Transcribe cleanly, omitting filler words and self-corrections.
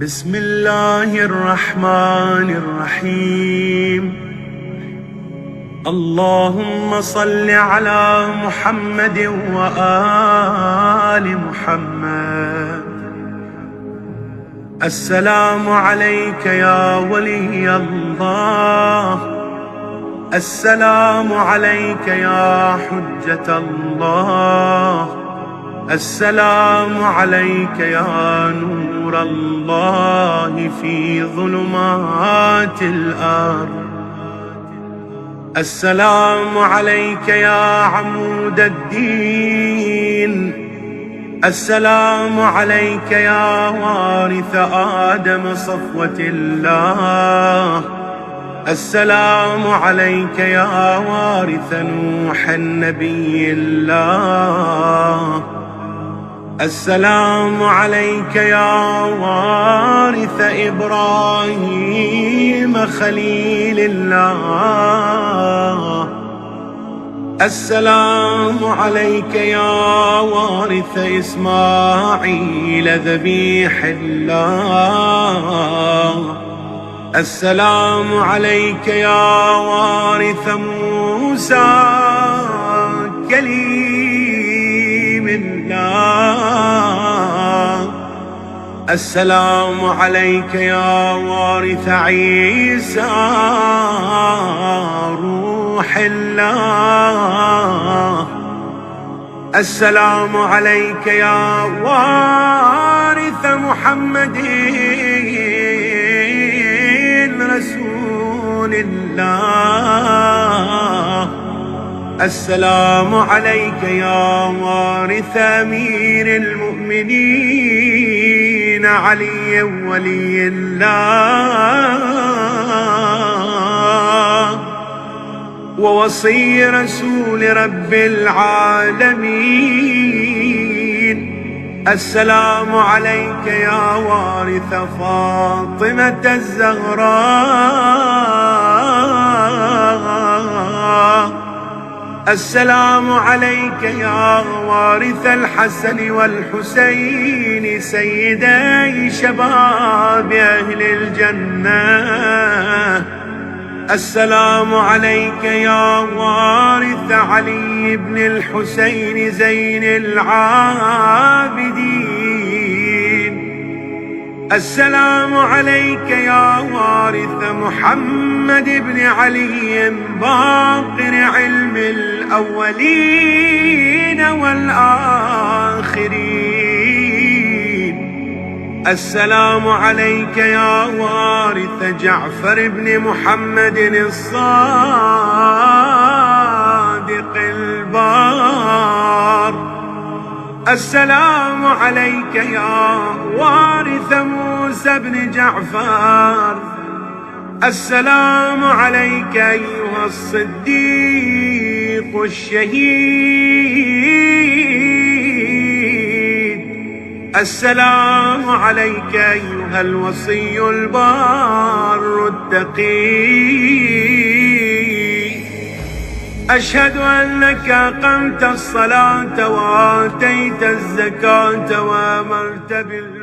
بسم الله الرحمن الرحيم. اللهم صل على محمد وآل محمد. السلام عليك يا ولي الله، السلام عليك يا حجة الله، السلام عليك يا نور الله في ظلمات الأرض، السلام عليك يا عمود الدين، السلام عليك يا وارث آدم صفوة الله، السلام عليك يا وارث نوح النبي الله، السلام عليك يا وارث إبراهيم خليل الله، السلام عليك يا وارث إسماعيل ذبيح الله، السلام عليك يا وارث موسى كليم الله، السلام عليك يا وارث عيسى روح الله، السلام عليك يا وارث محمد رسول الله، السلام عليك يا وارث أمير المؤمنين علي ولي الله ووصي رسول رب العالمين، السلام عليك يا وارث فاطمة الزهراء، السلام عليك يا وارث الحسن والحسين سيدي شباب أهل الجنة، السلام عليك يا وارث علي بن الحسين زين العابدين، السلام عليك يا وارث محمد بن علي باقر علم الأولين والآخرين، السلام عليك يا وارث جعفر بن محمد الصادق البار، السلام عليك يا وارث موسى بن جعفر، السلام عليك أيها الصديق الشهيد، السلام عليك أيها الوصي البار التقي، أشهد أنك أقمت الصلاة وآتيت الزكاة وأمرت بالمعروف